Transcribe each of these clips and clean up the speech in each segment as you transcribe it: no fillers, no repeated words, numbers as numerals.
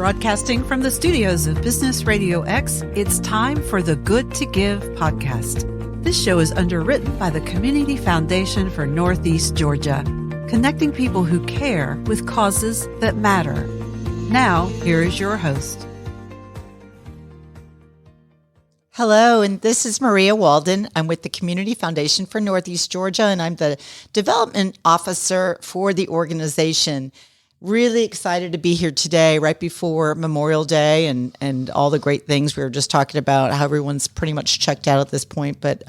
Broadcasting from the studios of Business Radio X, it's time for the Good to Give podcast. This show is underwritten by the Community Foundation for Northeast Georgia, connecting people who care with causes that matter. Now, here is your host. Hello, and this is Maria Walden. I'm with the Community Foundation for Northeast Georgia, and I'm the Development Officer for the organization. Really excited to be here today, right before Memorial Day and all the great things we were just talking about, how everyone's pretty much checked out at this point, but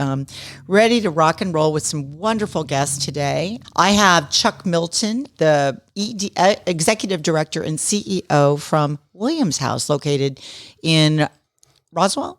ready to rock and roll with some wonderful guests today. I have Chuck Milton, the Executive Director and CEO from Williams House, located in Roswell,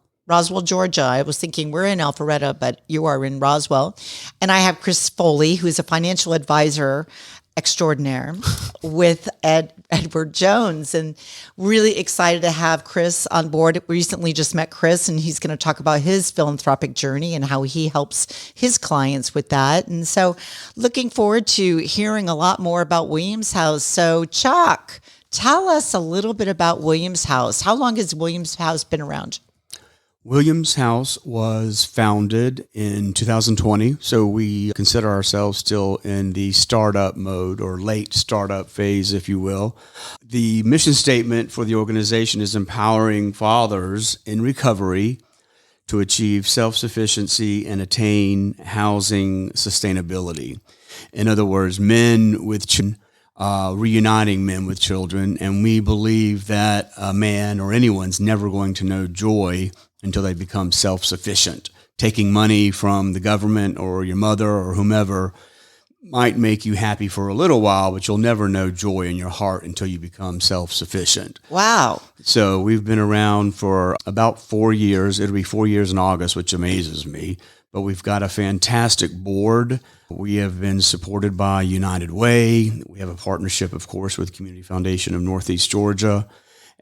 Georgia. I was thinking we're in Alpharetta, but you are in Roswell. And I have Chris Foley, who's a financial advisor extraordinaire with Edward Jones, and really excited to have Chris on board. We recently just met Chris, and he's going to talk about his philanthropic journey and how he helps his clients with that. And so looking forward to hearing a lot more about Williams House. So Chuck, tell us a little bit about Williams House. How long has Williams House been around? Williams House was founded in 2020, so we consider ourselves still in the startup mode or late startup phase, if you will. The mission statement for the organization is empowering fathers in recovery to achieve self-sufficiency and attain housing sustainability. In other words, men with children, reuniting men with children, and we believe that a man or anyone's never going to know joy until they become self-sufficient. Taking money from the government or your mother or whomever might make you happy for a little while, but you'll never know joy in your heart until you become self-sufficient. Wow. So we've been around for about 4 years. It'll be 4 years in August, which amazes me. But we've got a fantastic board. We have been supported by United Way. We have a partnership, of course, with Community Foundation of Northeast Georgia,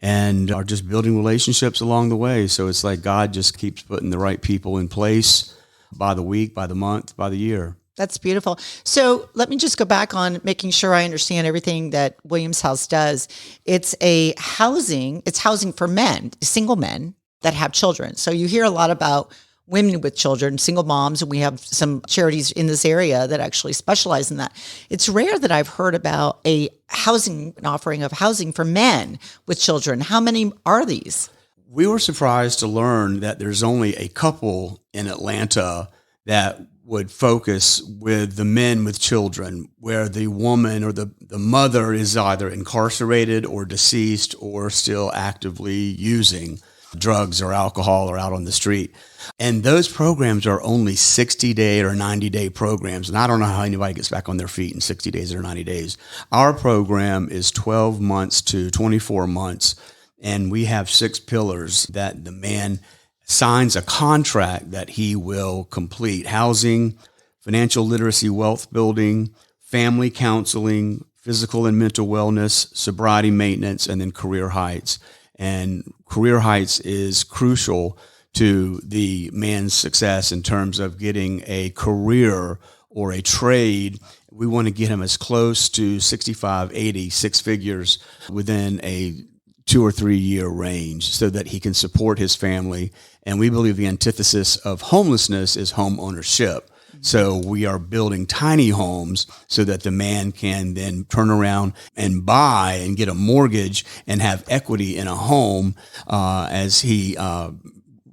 and are just building relationships along the way. So it's like God just keeps putting the right people in place by the week, by the month, by the year. That's beautiful. So let me just go back on making sure I understand everything that Williams House does. It's housing for men, single men that have children. So you hear a lot about women with children, single moms, and we have some charities in this area that actually specialize in that. It's rare that I've heard about an offering of housing for men with children. How many are these? We were surprised to learn that there's only a couple in Atlanta that would focus with the men with children, where the woman or the mother is either incarcerated or deceased or still actively using drugs or alcohol or out on the street. And those programs are only 60-day or 90-day programs. And I don't know how anybody gets back on their feet in 60 days or 90 days. Our program is 12 months to 24 months. And we have 6 pillars that the man signs a contract that he will complete: housing, financial literacy, wealth building, family counseling, physical and mental wellness, sobriety maintenance, and then career heights. And career heights is crucial to the man's success in terms of getting a career or a trade. We want to get him as close to 65, 80, 6 figures within a 2 or 3 year range so that he can support his family. And we believe the antithesis of homelessness is home ownership. So we are building tiny homes so that the man can then turn around and buy and get a mortgage and have equity in a home as he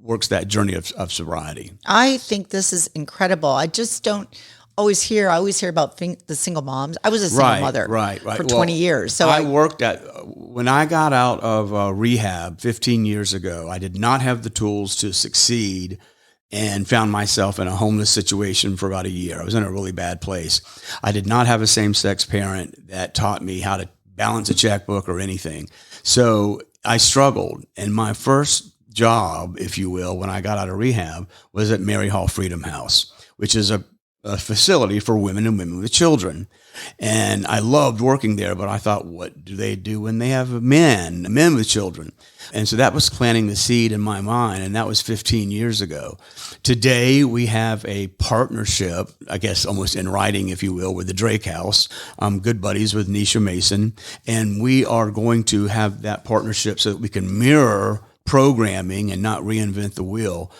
works that journey of sobriety. I think this is incredible. I just don't always hear. I always hear about the single moms. I was a single mother for 20 years. So when I got out of rehab 15 years ago, I did not have the tools to succeed and found myself in a homeless situation for about a year. I was in a really bad place. I did not have a same-sex parent that taught me how to balance a checkbook or anything. So I struggled. And my first job, if you will, when I got out of rehab was at Mary Hall Freedom House, which is a facility for women and women with children. And I loved working there, but I thought, what do they do when they have men with children? And so that was planting the seed in my mind, and that was 15 years ago. Today, we have a partnership, I guess almost in writing, if you will, with the Drake House. I'm good buddies with Nisha Mason, and we are going to have that partnership so that we can mirror programming and not reinvent the wheel.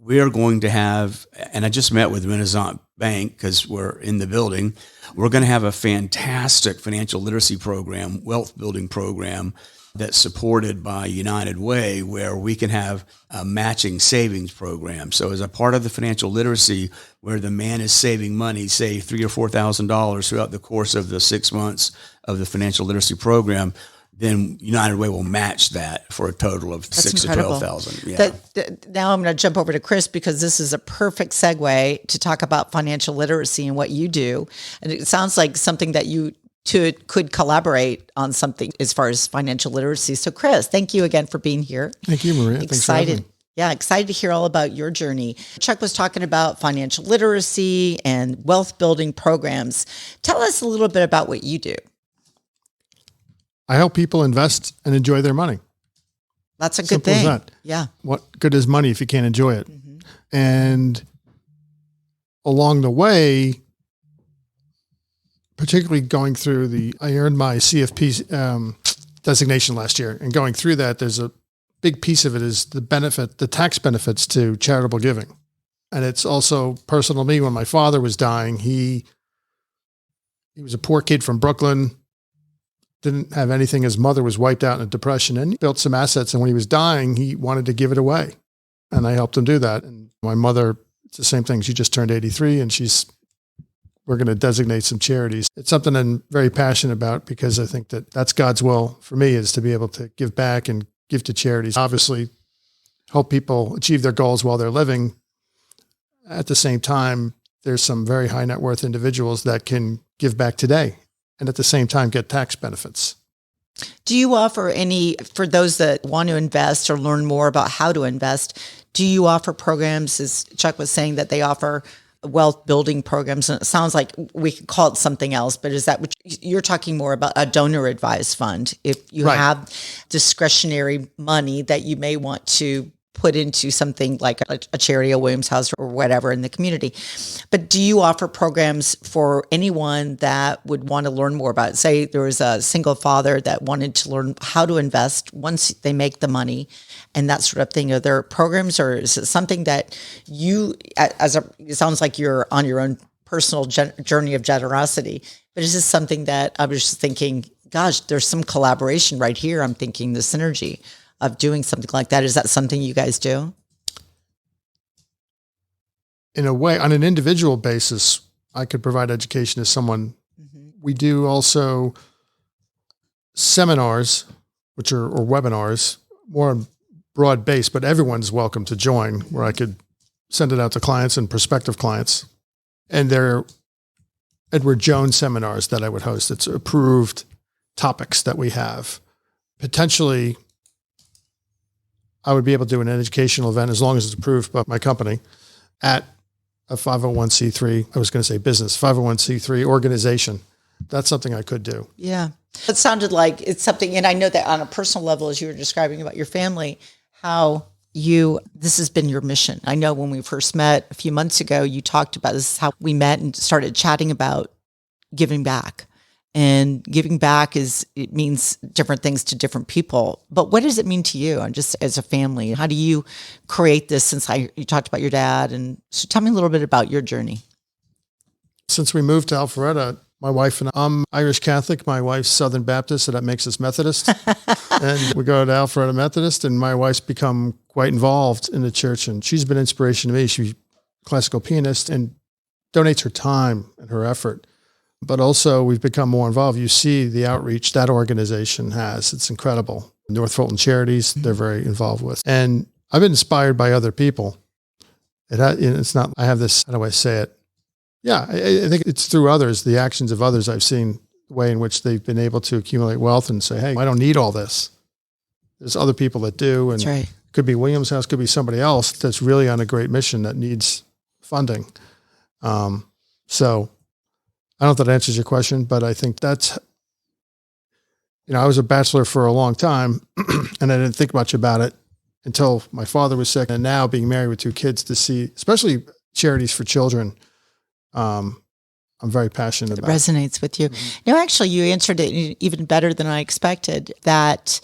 We're going to have, and I just met with Renaissance Bank because we're in the building. We're going to have a fantastic financial literacy program, wealth building program that's supported by United Way, where we can have a matching savings program. So as a part of the financial literacy, where the man is saving money, say $3,000 or $4,000 throughout the course of the 6 months of the financial literacy program, then United Way will match that for a total of $6,000 to $12,000. Yeah. Now I'm going to jump over to Chris, because this is a perfect segue to talk about financial literacy and what you do. And it sounds like something that you could collaborate on something as far as financial literacy. So Chris, thank you again for being here. Thank you, Maria. Thanks for having me. Yeah, excited to hear all about your journey. Chuck was talking about financial literacy and wealth building programs. Tell us a little bit about what you do. I help people invest and enjoy their money. That's a good Simple thing. as that. Yeah. What good is money if you can't enjoy it? Mm-hmm. And along the way, particularly going through I earned my CFP designation last year, and going through that, there's a big piece of it is the tax benefits to charitable giving. And it's also personal to me. When my father was dying, he was a poor kid from Brooklyn, didn't have anything. His mother was wiped out in a depression, and he built some assets. And when he was dying, he wanted to give it away. And I helped him do that. And my mother, it's the same thing. She just turned 83, and we're going to designate some charities. It's something I'm very passionate about, because I think that's God's will for me, is to be able to give back and give to charities. Obviously, help people achieve their goals while they're living. At the same time, there's some very high net worth individuals that can give back today, and at the same time get tax benefits. Do you offer for those that want to invest or learn more about how to invest, do you offer programs, as Chuck was saying, that they offer wealth building programs? And it sounds like we could call it something else, but is that what you're talking more about? A donor advised fund. If you Right. have discretionary money that you may want to put into something like a charity, a Williams House or whatever in the community. But do you offer programs for anyone that would want to learn more about it? Say there was a single father that wanted to learn how to invest once they make the money and that sort of thing. Are there programs, or is it something that it sounds like you're on your own personal journey of generosity, but is this something that I was just thinking, gosh, there's some collaboration right here. I'm thinking the synergy of doing something like that. Is that something you guys do? In a way, on an individual basis, I could provide education to someone. Mm-hmm. We do also seminars, or webinars, more broad based, but everyone's welcome to join, where I could send it out to clients and prospective clients. And they're Edward Jones seminars that I would host. It's approved topics that we have. Potentially, I would be able to do an educational event, as long as it's approved by my company, at a 501c3, I was going to say business, 501c3 organization. That's something I could do. Yeah. It sounded like it's something, and I know that on a personal level, as you were describing about your family, how this has been your mission. I know when we first met a few months ago, you talked about this is how we met and started chatting about giving back. And giving back it means different things to different people. But what does it mean to you, and just as a family? How do you create this? You talked about your dad, and so tell me a little bit about your journey. Since we moved to Alpharetta, my wife and I'm Irish Catholic. My wife's Southern Baptist, so that makes us Methodist. And we go to Alpharetta Methodist, and my wife's become quite involved in the church, and she's been inspiration to me. She's a classical pianist and donates her time and her effort. But also, we've become more involved. You see the outreach that organization has. It's incredible. North Fulton Charities, they're very involved with. And I've been inspired by other people. It's not, I have this, how do I say it? Yeah, I think it's through others, the actions of others. I've seen the way in which they've been able to accumulate wealth and say, hey, I don't need all this. There's other people that do. And that's right. Could be Williams House, could be somebody else that's really on a great mission that needs funding. So I don't know if that answers your question, but I think that's, I was a bachelor for a long time and I didn't think much about it until my father was sick. And now being married with 2 kids, to see, especially charities for children, I'm very passionate about. It resonates with you. No, actually, you answered it even better than I expected, that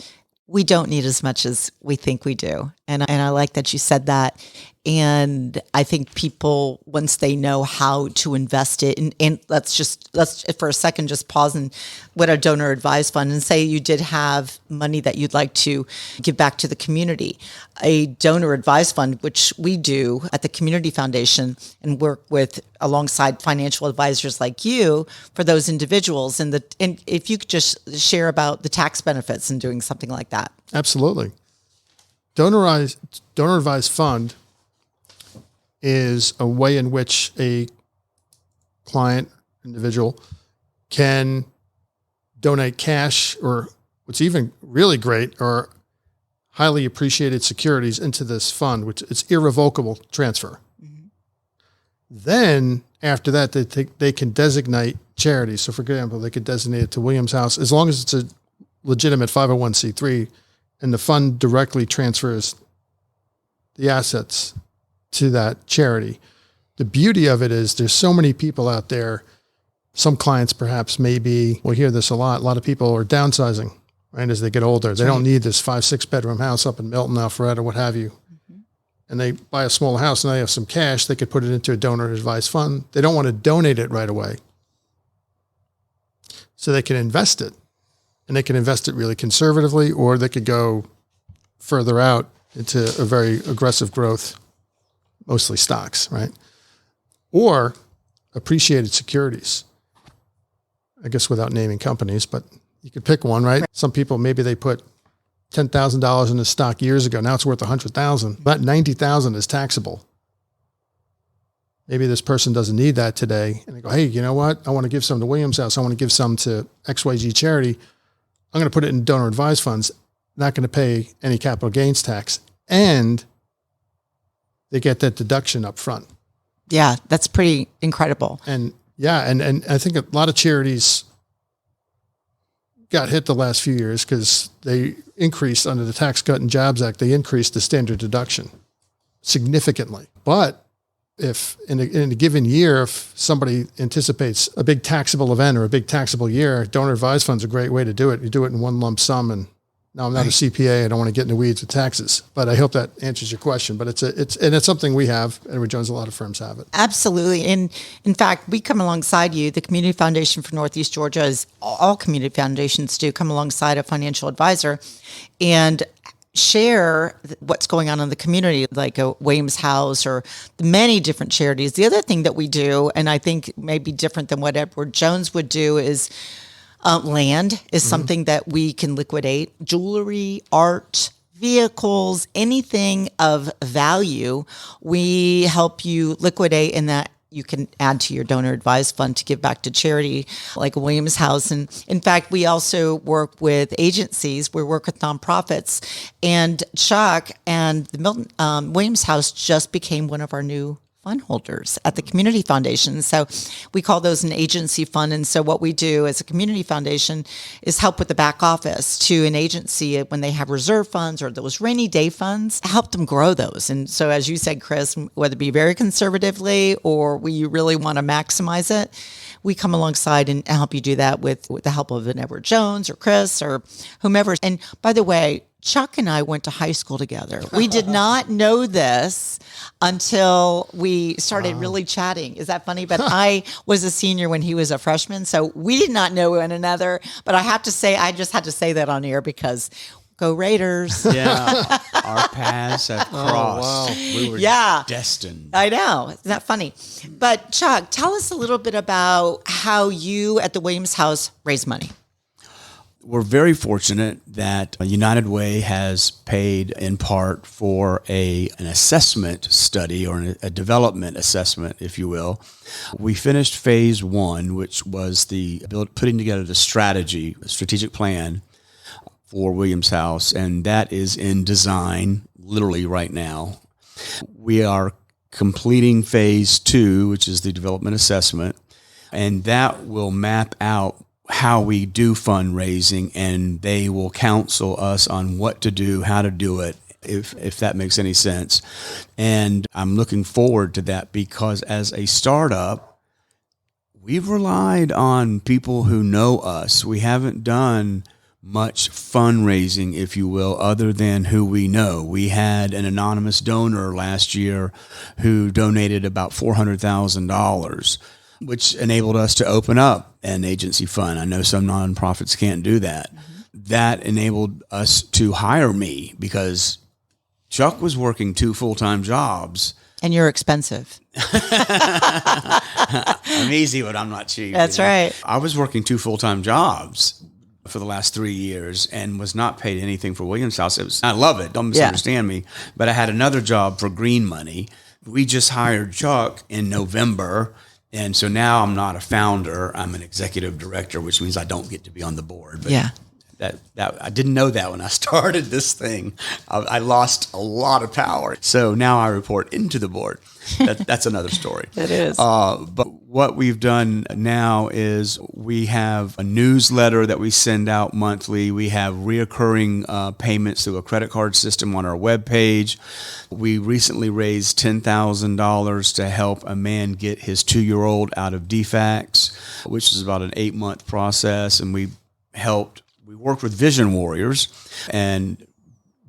we don't need as much as we think we do. And I like that you said that. And I think people, once they know how to invest it, and let's for a second just pause and what a donor advised fund, and say you did have money that you'd like to give back to the community. A donor advised fund, which we do at the Community Foundation and work with alongside financial advisors like you for those individuals. And if you could just share about the tax benefits in doing something like that. Absolutely. Donor advised fund is a way in which a client, individual, can donate cash, or what's even really great, or highly appreciated securities into this fund, which it's irrevocable transfer. Mm-hmm. Then after that, they can designate charities. So for example, they could designate it to Williams House, as long as it's a legitimate 501c3, and the fund directly transfers the assets to that charity. The beauty of it is there's so many people out there. Some clients perhaps maybe, we'll hear this a lot of people are downsizing, right, as they get older. They don't need this 5-6 bedroom house up in Milton, Alpharetta, what have you. Mm-hmm. And they buy a smaller house and they have some cash. They could put it into a donor advised fund. They don't want to donate it right away. So they can invest it, and they can invest it really conservatively, or they could go further out into a very aggressive growth, mostly stocks, right? Or appreciated securities. I guess without naming companies, but you could pick one, right? Some people, maybe they put $10,000 in a stock years ago. Now it's worth $100,000, but $90,000 is taxable. Maybe this person doesn't need that today. And they go, hey, you know what? I want to give some to Williams House. I want to give some to XYG charity. I'm going to put it in donor advised funds. Not going to pay any capital gains tax. And they get that deduction up front. Yeah, that's pretty incredible. And yeah, and I think a lot of charities got hit the last few years because they increased under the Tax Cut and Jobs Act. They increased the standard deduction significantly. But if in a given year, if somebody anticipates a big taxable event or a big taxable year, donor advised fund's a great way to do it. You do it in one lump sum. And now I'm not a CPA. I don't want to get in the weeds with taxes, but I hope that answers your question. But it's something we have. Edward Jones, a lot of firms have it. Absolutely. And in fact, we come alongside you. The Community Foundation for Northeast Georgia, as all community foundations do, come alongside a financial advisor and share what's going on in the community, like a Williams House or the many different charities. The other thing that we do, and I think may be different than what Edward Jones would do, is land is something that we can liquidate. Jewelry, art, vehicles, anything of value, we help you liquidate, and that you can add to your donor advised fund to give back to charity, like Williams House. And in fact, we also work with agencies. We work with nonprofits. And Chuck and the Milton Williams House just became one of our new fund holders at the Community Foundation. So we call those an agency fund. And so what we do as a community foundation is help with the back office to an agency when they have reserve funds or those rainy day funds, help them grow those. And so as you said, Chris, whether it be very conservatively or you really want to maximize it, we come alongside and help you do that with the help of an Edward Jones or Chris or whomever. And by the way, Chuck and I went to high school together. We did not know this until we started really chatting. Is that funny? But I was a senior when he was a freshman, so we did not know one another. But I have to say, I just had to say that on air because go Raiders. Yeah, our paths have crossed. Wow. We were destined. I know. Isn't that funny? But Chuck, tell us a little bit about how you at the Williams House raise money. We're very fortunate that United Way has paid in part for an assessment study or a development assessment, if you will. We finished phase 1, which was putting together the strategic plan for Williams House, and that is in design literally right now. We are completing phase 2, which is the development assessment, and that will map out how we do fundraising, and they will counsel us on what to do, how to do it, if that makes any sense. And I'm looking forward to that because as a startup, we've relied on people who know us. We haven't done much fundraising, if you will, other than who we know. We had an anonymous donor last year who donated about $400,000, which enabled us to open up an agency fund. I know some nonprofits can't do that. Mm-hmm. That enabled us to hire me because Chuck was working 2 full-time jobs. And you're expensive. I'm easy, but I'm not cheap. That's right. I was working 2 full-time jobs for the last 3 years and was not paid anything for Williams House. I love it. Don't misunderstand me. But I had another job for green money. We just hired Chuck in November. And so now I'm not a founder. I'm an executive director, which means I don't get to be on the board. But that I didn't know that when I started this thing. I lost a lot of power. So now I report into the board. That's another story. It is. But what we've done now is we have a newsletter that we send out monthly. We have reoccurring payments through a credit card system on our webpage. We recently raised $10,000 to help a man get his 2-year-old out of DFACS, which is about an 8-month process. And we worked with Vision Warriors and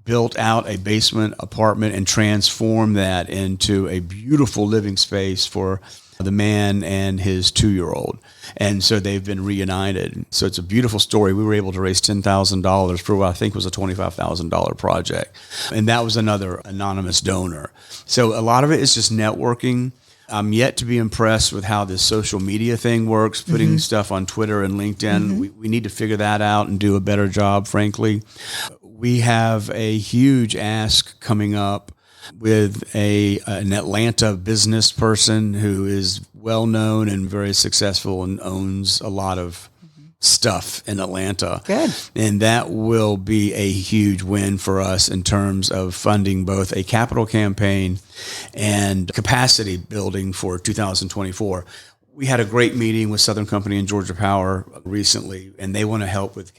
built out a basement apartment and transformed that into a beautiful living space for the man and his 2-year-old. And so they've been reunited. So it's a beautiful story. We were able to raise $10,000 for what I think was a $25,000 project. And that was another anonymous donor. So a lot of it is just networking. I'm yet to be impressed with how this social media thing works, putting stuff on Twitter and LinkedIn. We need to figure that out and do a better job, frankly. We have a huge ask coming up with an Atlanta business person who is well known and very successful and owns a lot of stuff in Atlanta. Good. And that will be a huge win for us in terms of funding both a capital campaign and capacity building for 2024. We had a great meeting with Southern Company and Georgia Power recently, and they want to help with the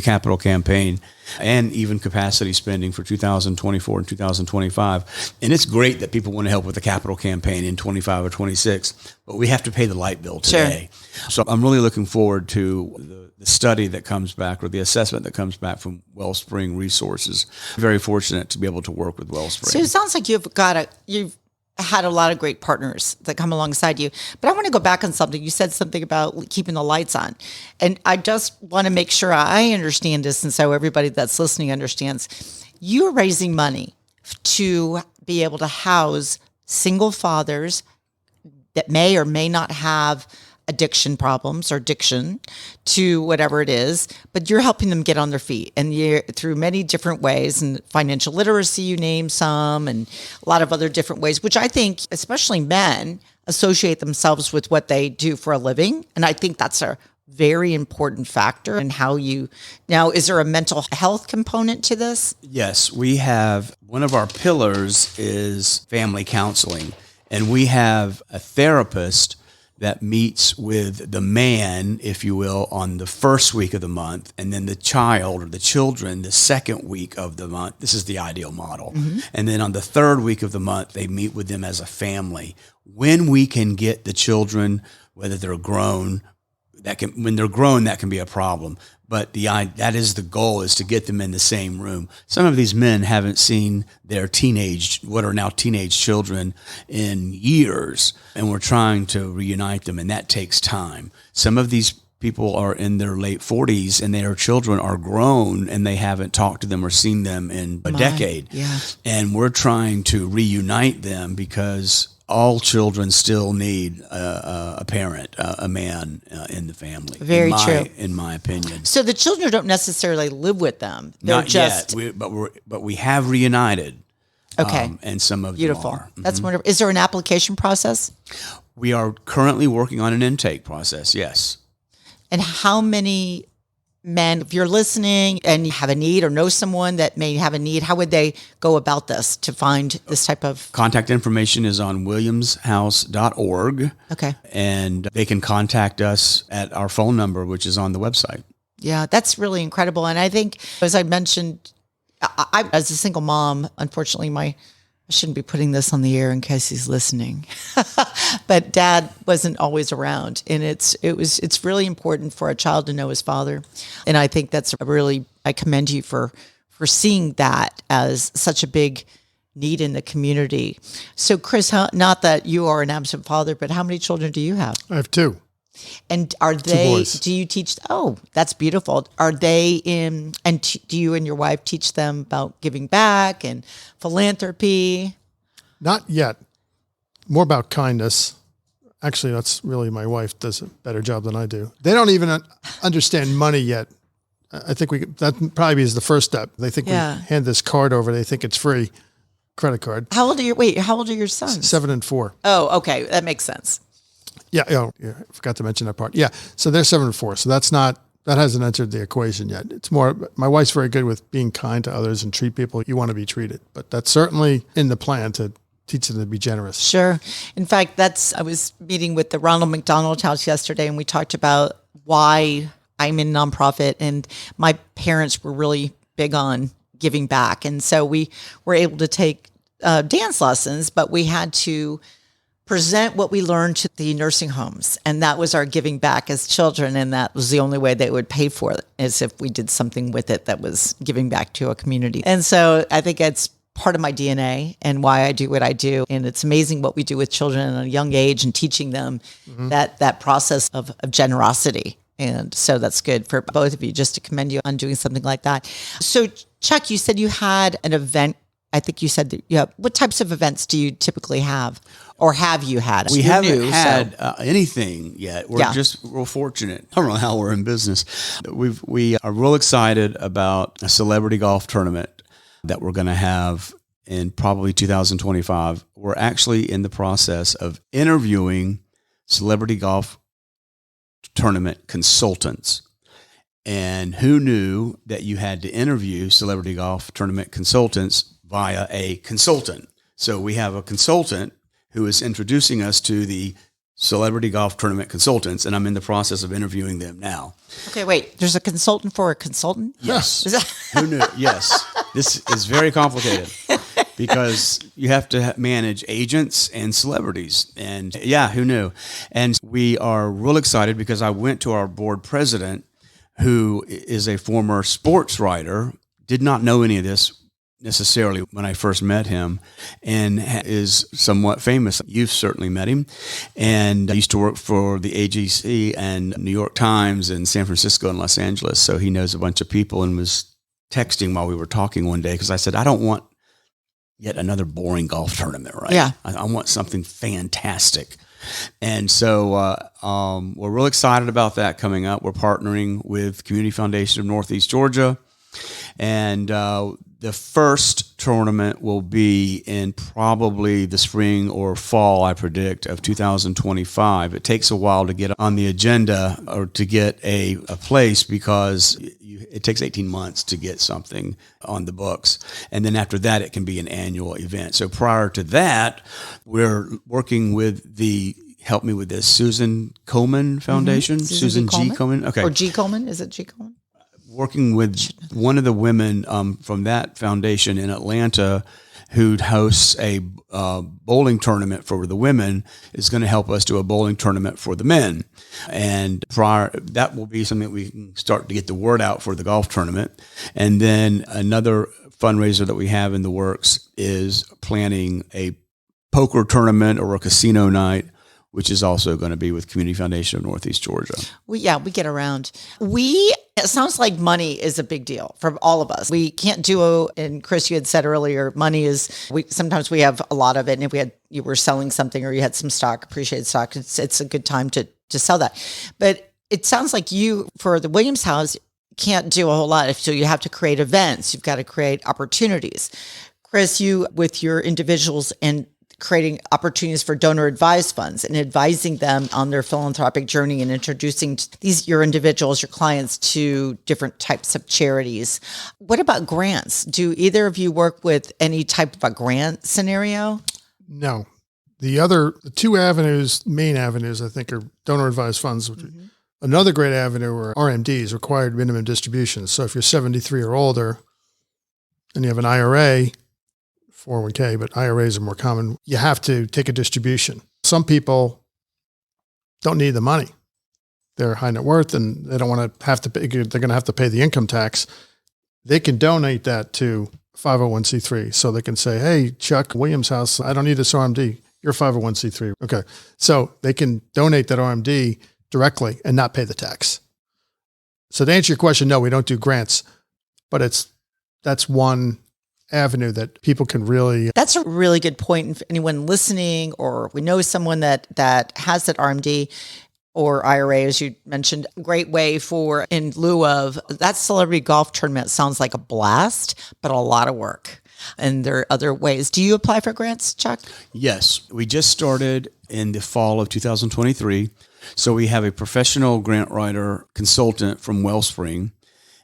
capital campaign and even capacity spending for 2024 and 2025. And it's great that people want to help with the capital campaign in 25 or 26, but we have to pay the light bill today. Sure. So I'm really looking forward to the study that comes back or the assessment that comes back from Wellspring Resources. Very fortunate to be able to work with Wellspring. So it sounds like you've had a lot of great partners that come alongside you. But I want to go back on something. You said something about keeping the lights on. And I just want to make sure I understand this, and so everybody that's listening understands. You're raising money to be able to house single fathers that may or may not have addiction problems or addiction to whatever it is, but you're helping them get on their feet, and you're through many different ways, and financial literacy, you name some, and a lot of other different ways, which I think especially men associate themselves with what they do for a living. And I think that's a very important factor in how now, is there a mental health component to this? Yes, we have, one of our pillars is family counseling, and we have a therapist that meets with the man, if you will, on the first week of the month, and then the child or the children the second week of the month. This is the ideal model. And then on the third week of the month, they meet with them as a family. When we can get the children, whether they're grown, when they're grown, that can be a problem. But that is the goal, is to get them in the same room. Some of these men haven't seen their what are now teenage children in years, and we're trying to reunite them, and that takes time. Some of these people are in their late 40s, and their children are grown, and they haven't talked to them or seen them in a decade. Yeah. And we're trying to reunite them because all children still need a parent, a man in the family. Very true. In my opinion. So the children don't necessarily live with them. They're Not just yet, but we have reunited. Okay. And some of beautiful. them are. That's wonderful. Is there an application process? We are currently working on an intake process. Yes. And how many men, if you're listening and you have a need or know someone that may have a need, how would they go about this to find this type of? Contact information is on williamshouse.org. Okay. And they can contact us at our phone number, which is on the website. Yeah, that's really incredible. And I think, as I mentioned, I as a single mom, unfortunately, I shouldn't be putting this on the air in case he's listening, but Dad wasn't always around, and it's really important for a child to know his father, and I think that's I commend you for seeing that as such a big need in the community. So, Chris, not that you are an absent father, but how many children do you have? I have two. And are they, boys. do you teach, oh, that's beautiful. Are they do you and your wife teach them about giving back and philanthropy? Not yet. More about kindness. Actually, that's really my wife does a better job than I do. They don't even understand money yet. I think that probably is the first step. They think we hand this card over. They think it's free. Credit card. How old are your sons? 7 and 4. Oh, okay. That makes sense. Yeah, I forgot to mention that part. Yeah, so they're 7 and 4. So that hasn't entered the equation yet. It's more, my wife's very good with being kind to others and treat people you want to be treated. But that's certainly in the plan to teach them to be generous. Sure. In fact, I was meeting with the Ronald McDonald House yesterday, and we talked about why I'm in nonprofit, and my parents were really big on giving back. And so we were able to take dance lessons, but we had to present what we learned to the nursing homes. And that was our giving back as children. And that was the only way they would pay for it, is if we did something with it that was giving back to a community. And so I think it's part of my DNA and why I do what I do. And it's amazing what we do with children at a young age and teaching them that process of generosity. And so that's good for both of you, just to commend you on doing something like that. So Chuck, you said you had an event. I think you said that, what types of events do you typically have, or have you had? We haven't had anything yet. We're real fortunate. I don't know how we're in business. We are real excited about a celebrity golf tournament that we're going to have in probably 2025. We're actually in the process of interviewing celebrity golf tournament consultants. And who knew that you had to interview celebrity golf tournament consultants via a consultant? So we have a consultant who is introducing us to the celebrity golf tournament consultants, and I'm in the process of interviewing them now. Okay, wait. There's a consultant for a consultant? Yes. Who knew? Yes. This is very complicated because you have to manage agents and celebrities. And who knew? And we are real excited because I went to our board president, who is a former sports writer, did not know any of this necessarily when I first met him, and is somewhat famous. You've certainly met him, and I used to work for the AGC and New York Times in San Francisco and Los Angeles, so he knows a bunch of people, and was texting while we were talking one day, because I said, I don't want yet another boring golf tournament, right? Yeah. I want something fantastic. And so we're real excited about that coming up. We're partnering with Community Foundation of Northeast Georgia, and the first tournament will be in probably the spring or fall, I predict, of 2025. It takes a while to get on the agenda or to get a place, because it takes 18 months to get something on the books. And then after that, it can be an annual event. So prior to that, we're working with help me with this, Susan Komen Foundation? Susan G. Komen? Okay. Or G. Komen? Is it G. Komen? Working with one of the women from that foundation in Atlanta, who hosts a bowling tournament for the women, is going to help us do a bowling tournament for the men. And that will be something that we can start to get the word out for the golf tournament. And then another fundraiser that we have in the works is planning a poker tournament or a casino night, which is also going to be with Community Foundation of Northeast Georgia. We get around. It sounds like money is a big deal for all of us. We can't do, and Chris, you had said earlier, money is, sometimes we have a lot of it. And if you were selling something, or you had some stock, appreciated stock, it's a good time to sell that. But it sounds like you, for the Williams House, can't do a whole lot. So you have to create events. You've got to create opportunities. Chris, you, with your individuals and creating opportunities for donor advised funds and advising them on their philanthropic journey and introducing your individuals, your clients to different types of charities. What about grants? Do either of you work with any type of a grant scenario? No. The two main avenues, I think, are donor advised funds. Another great avenue are RMDs, required minimum distributions. So if you're 73 or older and you have an IRA, 401k, but IRAs are more common, you have to take a distribution. Some people don't need the money. They're high net worth and they don't want to have to pay, they're going to have to pay the income tax. They can donate that to 501c3. So they can say, hey, Chuck Williams' house, I don't need this RMD. You're 501c3. Okay. So they can donate that RMD directly and not pay the tax. So to answer your question, no, we don't do grants, but that's one avenue that people can really. That's a really good point. If anyone listening, or we know someone that has that RMD or IRA, as you mentioned, a great way for, in lieu of that celebrity golf tournament, sounds like a blast, but a lot of work. And there are other ways. Do you apply for grants, Chuck? Yes. We just started in the fall of 2023. So we have a professional grant writer consultant from Wellspring,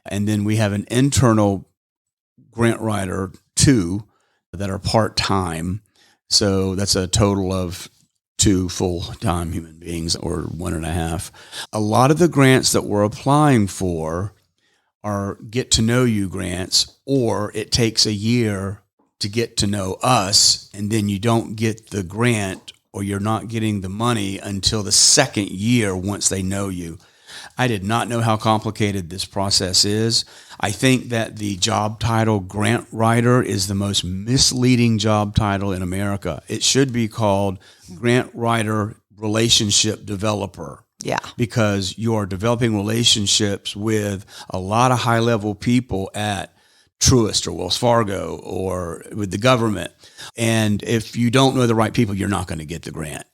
and then we have an internal grant writer, 2 that are part-time. So that's a total of 2 full-time human beings, or 1.5. A lot of the grants that we're applying for are get-to-know-you grants, or it takes a year to get to know us, and then you don't get the grant or you're not getting the money until the second year once they know you. I did not know how complicated this process is. I think that the job title grant writer is the most misleading job title in America. It should be called grant writer relationship developer. Yeah. Because you are developing relationships with a lot of high-level people at Truist or Wells Fargo or with the government. And if you don't know the right people, you're not going to get the grant,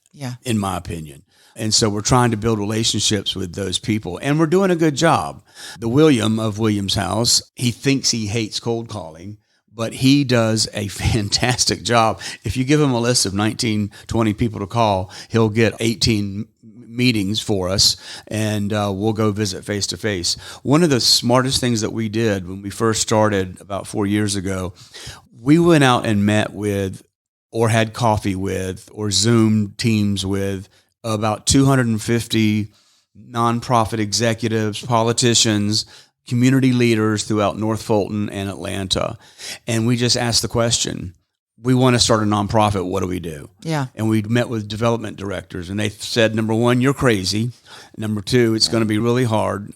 in my opinion. And so we're trying to build relationships with those people, and we're doing a good job. The William of Williams House, he thinks he hates cold calling, but he does a fantastic job. If you give him a list of 19, 20 people to call, he'll get 18 meetings for us, and we'll go visit face to face. One of the smartest things that we did when we first started about 4 years ago, we went out and met with, or had coffee with, or Zoom teams with about 250 nonprofit executives, politicians, community leaders throughout North Fulton and Atlanta. And we just asked the question, we want to start a nonprofit. What do we do? Yeah. And we met with development directors, and they said, number one, you're crazy. Number two, it's going to be really hard.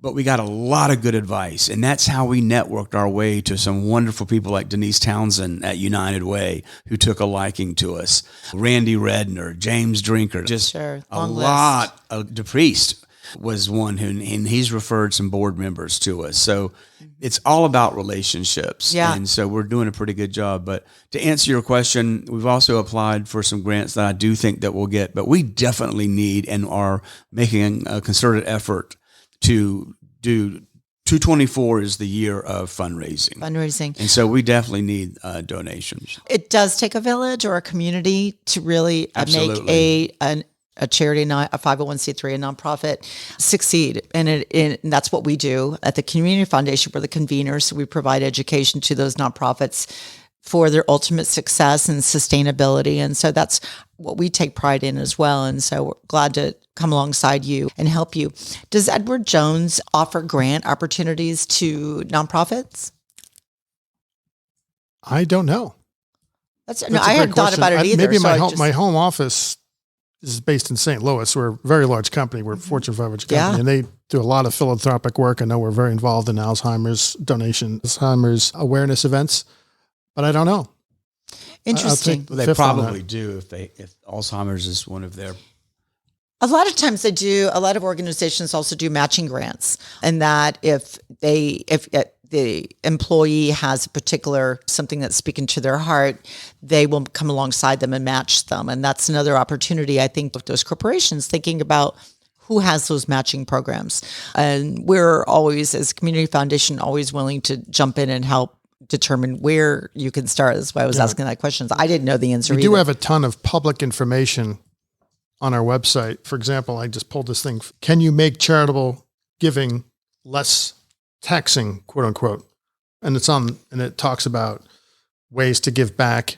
But we got a lot of good advice. And that's how we networked our way to some wonderful people like Denise Townsend at United Way, who took a liking to us. Randy Redner, James Drinker, just a lot. DePriest was one and he's referred some board members to us. So it's all about relationships. Yeah. And so we're doing a pretty good job. But to answer your question, we've also applied for some grants that I do think that we'll get, but we definitely need and are making a concerted effort to do. 2024 is the year of fundraising. And so we definitely need donations. It does take a village or a community to really make a charity, a 501c3, a nonprofit succeed. And that's what we do at the Community Foundation. We're the conveners. So we provide education to those nonprofits for their ultimate success and sustainability. And so that's what we take pride in as well. And so we're glad to come alongside you and help you. Does Edward Jones offer grant opportunities to nonprofits? I don't know. I hadn't thought about it either. Maybe my home office is based in St. Louis. We're a very large company. We're a Fortune 500 company, and they do a lot of philanthropic work. I know we're very involved in Alzheimer's awareness events, but I don't know. Interesting. They probably do if Alzheimer's is one of their. A lot of times they do. A lot of organizations also do matching grants, and that if the employee has a particular something that's speaking to their heart, they will come alongside them and match them. And that's another opportunity, I think, with those corporations thinking about who has those matching programs. And we're always, as a community foundation, always willing to jump in and help determine where you can start. That's why I was asking that question. I didn't know the answer. We do have a ton of public information on our website. For example, I just pulled this thing. Can you make charitable giving less taxing, quote unquote? And it talks about ways to give back.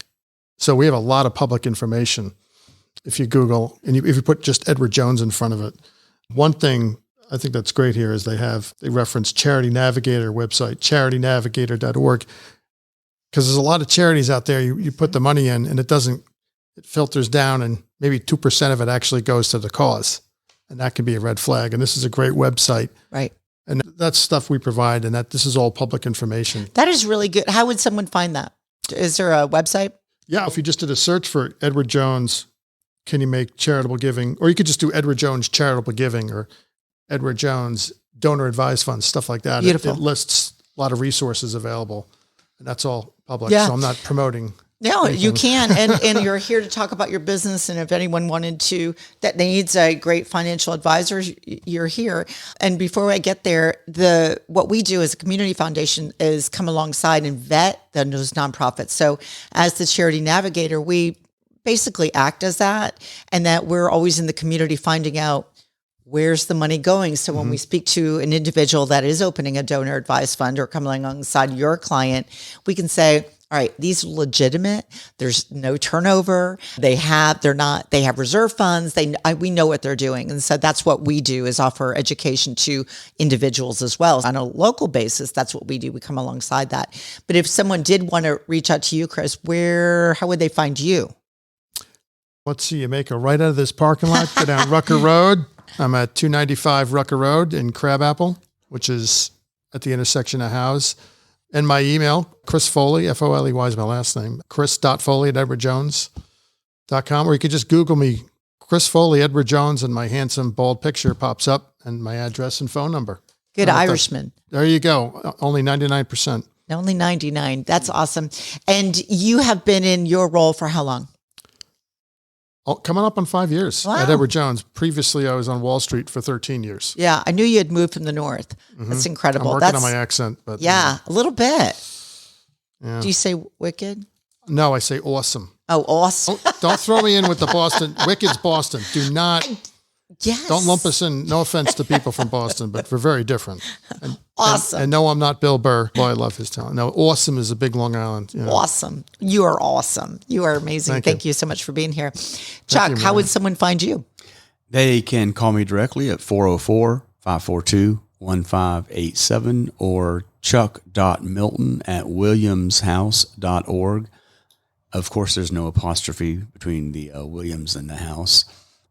So we have a lot of public information. If you Google and if you put just Edward Jones in front of it, one thing I think that's great here is they reference Charity Navigator website, charitynavigator.org, because there's a lot of charities out there. You put the money in and it filters down, and maybe 2% of it actually goes to the cause. And that can be a red flag. And this is a great website. Right. And that's stuff we provide, and that this is all public information. That is really good. How would someone find that? Is there a website? Yeah. If you just did a search for Edward Jones, can you make charitable giving? Or you could just do Edward Jones charitable giving or Edward Jones donor advised funds, stuff like that. Beautiful. It lists a lot of resources available, and that's all public. Yeah. So I'm not promoting. No, anything. you can. And you're here to talk about your business. And if anyone that needs a great financial advisor, you're here. And before I get there, what we do as a community foundation is come alongside and vet those nonprofits. So as the Charity Navigator, we basically act as that, and that we're always in the community finding out where's the money going. So when we speak to an individual that is opening a donor advised fund or coming alongside your client, we can say, all right, these are legitimate. There's no turnover. They have reserve funds. We know what they're doing. And so that's what we do, is offer education to individuals as well. On a local basis, that's what we do. We come alongside that. But if someone did want to reach out to you, Chris, how would they find you? Let's see, you make a right out of this parking lot, go down Rucker Road. I'm at 295 Rucker Road in Crabapple, which is at the intersection of Howes. And my email, Chris Foley, Foley is my last name, chris.foley@edwardjones.com. Or you could just Google me, Chris Foley, Edward Jones, and my handsome bald picture pops up, and my address and phone number. Good Irishman. There you go. Only 99%. Only 99. That's awesome. And you have been in your role for how long? Coming up on 5 years at Edward Jones. Previously, I was on Wall Street for 13 years. Yeah, I knew you had moved from the north. That's incredible. I'm working on my accent. But a little bit. Yeah. Do you say wicked? No, I say awesome. Oh, awesome. Don't throw me in with the Boston. Wicked's Boston. Do not. Yes. Don't lump us in. No offense to people from Boston, but we're very different. Awesome. And no, I'm not Bill Burr. Boy, I love his talent. No, awesome is a big Long Island. You know. Awesome. You are awesome. You are amazing. Thank you so much for being here. Chuck, how would someone find you? They can call me directly at 404-542-1587 or chuck.milton@williamshouse.org. Of course, there's no apostrophe between the Williams and the house.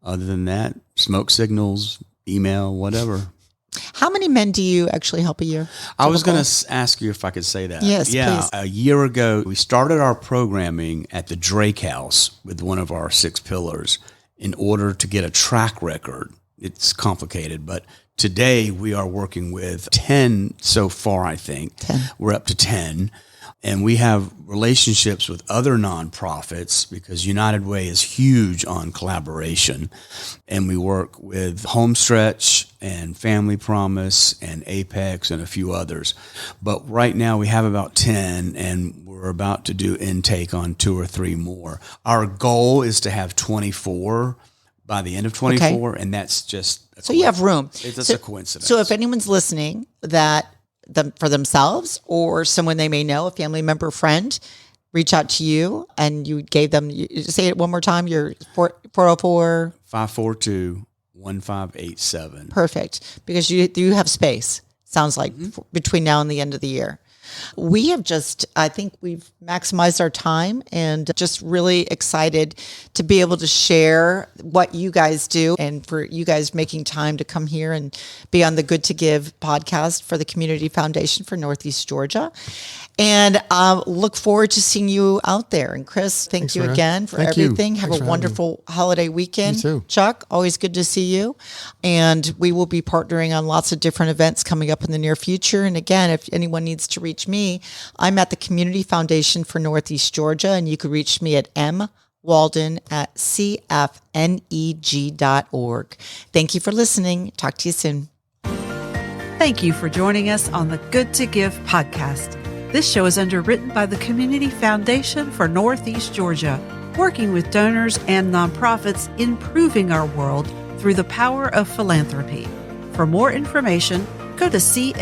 Other than that, smoke signals, email, whatever. How many men do you actually help a year? I was going to ask you if I could say that. Yes, please. A year ago, we started our programming at the Drake House with one of our 6 pillars in order to get a track record. It's complicated, but today we are working with 10 so far, I think. 10. We're up to 10. And we have relationships with other nonprofits because United Way is huge on collaboration. And we work with Homestretch and Family Promise and Apex and a few others. But right now we have about 10, and we're about to do intake on 2 or 3 more. Our goal is to have 24 by the end of 24, and that's just so you have room. It's a coincidence. So if anyone's listening for themselves or someone they may know, a family member, friend, reach out to you and you gave them, say it one more time, your 404 542-1587. Perfect. Because you have space, sounds like, between now and the end of the year. We have I think we've maximized our time, and just really excited to be able to share what you guys do, and for you guys making time to come here and be on the Good to Give podcast for the Community Foundation for Northeast Georgia. And look forward to seeing you out there. And Chris, thank you again for everything. Have a wonderful holiday weekend. You too. Chuck, always good to see you. And we will be partnering on lots of different events coming up in the near future. And again, if anyone needs to reach me, I'm at the Community Foundation for Northeast Georgia, and you could reach me at mwalden@cfneg.org. Thank you for listening. Talk to you soon. Thank you for joining us on the Good to Give podcast. This show is underwritten by the Community Foundation for Northeast Georgia, working with donors and nonprofits improving our world through the power of philanthropy. For more information, go to cfneg.org.